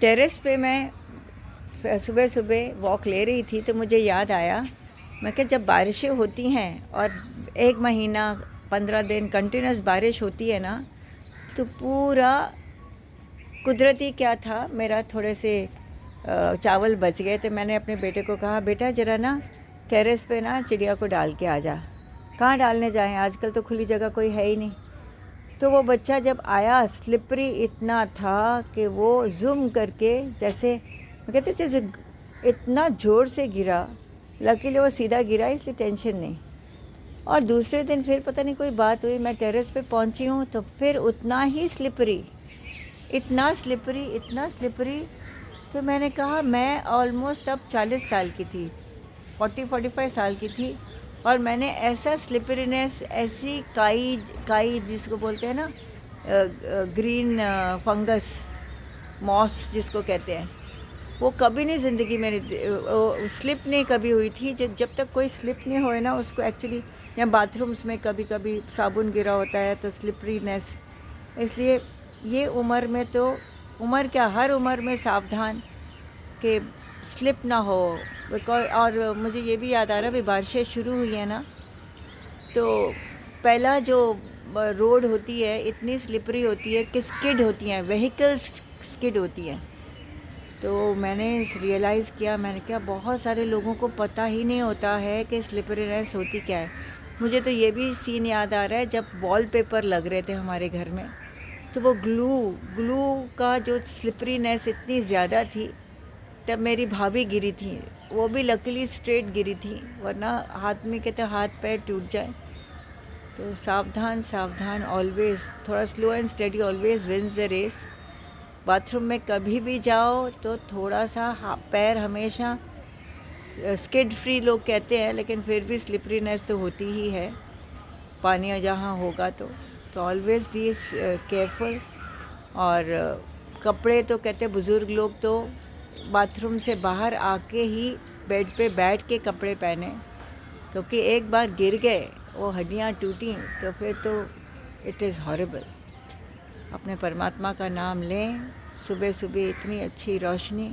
Terrace पे मैं सुबह सुबह वॉक ले रही थी तो मुझे याद आया, मैं क्या जब बारिशें होती हैं और 1 महीना 15 दिन कंटिन्यूस बारिश होती है ना, तो पूरा कुदरती क्या था, मेरा थोड़े से चावल बच गए तो मैंने अपने बेटे को कहा, बेटा ज़रा ना टेरेस पे ना चिड़िया को डाल के आ जा। कहाँ डालने जाएं, आजकल तो खुली जगह कोई है ही नहीं। तो वो बच्चा जब आया, स्लिपरी इतना था कि वो जूम करके जैसे कहते जैसे इतना ज़ोर से गिरा। लकीली वो सीधा गिरा, इसलिए टेंशन नहीं। और दूसरे दिन फिर पता नहीं कोई बात हुई, मैं टेरेस पे पहुंची हूँ तो फिर उतना ही स्लिपरी, इतना स्लिपरी, इतना स्लिपरी। तो मैंने कहा, मैं ऑलमोस्ट अब 40 साल की थी, 40-45 साल की थी, और मैंने ऐसा स्लिपरीनेस, ऐसी काई काई जिसको बोलते हैं ना, ग्रीन फंगस, मॉस जिसको कहते हैं, वो कभी नहीं ज़िंदगी में स्लिप नहीं कभी हुई थी। जब तक कोई स्लिप नहीं होए ना, उसको एक्चुअली, या बाथरूम्स में कभी कभी साबुन गिरा होता है तो स्लिपरीनेस। इसलिए ये उम्र में तो, उम्र क्या, हर उम्र में सावधान कि स्लिप ना हो। बिकॉज और मुझे ये भी याद आ रहा है, अभी बारिशें शुरू हुई है ना, तो पहला जो रोड होती है इतनी स्लिपरी होती है कि स्किड होती हैं, व्हीकल्स स्किड होती हैं। तो मैंने रियलाइज़ किया, मैंने कहा बहुत सारे लोगों को पता ही नहीं होता है कि स्लिपरीनेस होती क्या है। मुझे तो ये भी सीन याद आ रहा है, जब वॉलपेपर लग रहे थे हमारे घर में, तो वो ग्लू का जो स्लिपरीनेस इतनी ज़्यादा थी, तब मेरी भाभी गिरी थी। वो भी लकीली स्ट्रेट गिरी थी, वरना हाथ में कहते हाथ पैर टूट जाए। तो सावधान सावधान ऑलवेज़, थोड़ा slow and steady always wins the race. Bathroom में कभी भी जाओ तो थोड़ा सा पैर हमेशा, स्किड फ्री लोग कहते हैं, लेकिन फिर भी स्लिपरीनेस तो होती ही है पानी जहाँ होगा तो ऑलवेज़ बी केयरफुल। और कपड़े तो कहते हैं बुज़ुर्ग लोग तो बाथरूम से बाहर आके ही बेड पे बैठ के कपड़े पहने, क्योंकि एक बार गिर गए, वो हड्डियाँ टूटी तो फिर तो इट इज़ हॉरिबल। अपने परमात्मा का नाम लें, सुबह सुबह इतनी अच्छी रोशनी।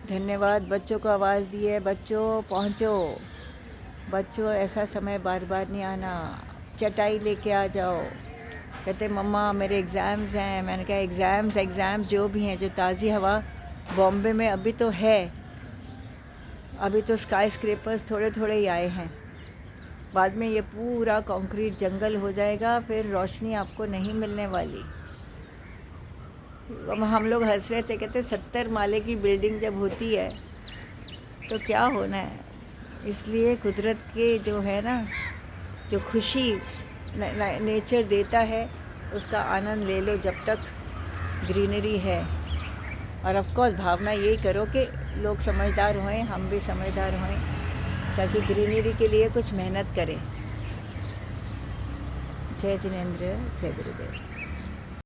धन्यवाद, बच्चों को आवाज़ दी है, बच्चों पहुँचो, बच्चों ऐसा समय बार बार नहीं आना, चटाई लेके आ जाओ। कहते मम्मा मेरे एग्ज़ाम्स हैं। मैंने कहा एग्ज़ाम्स जो भी हैं, जो ताज़ी हवा बॉम्बे में अभी तो है, अभी तो स्काई स्क्रेपर्स थोड़े थोड़े ही आए हैं, बाद में ये पूरा कंक्रीट जंगल हो जाएगा, फिर रोशनी आपको नहीं मिलने वाली। हम लोग हंस रहे थे, कहते 70 माले की बिल्डिंग जब होती है तो क्या होना है। इसलिए कुदरत के जो है ना, जो खुशी नेचर देता है, उसका आनंद ले लो जब तक ग्रीनरी है। और ऑफ कोर्स भावना यही करो कि लोग समझदार हों, हम भी समझदार हों, ताकि ग्रीनरी के लिए कुछ मेहनत करें। जय जिनेंद्र, जय गुरुदेव।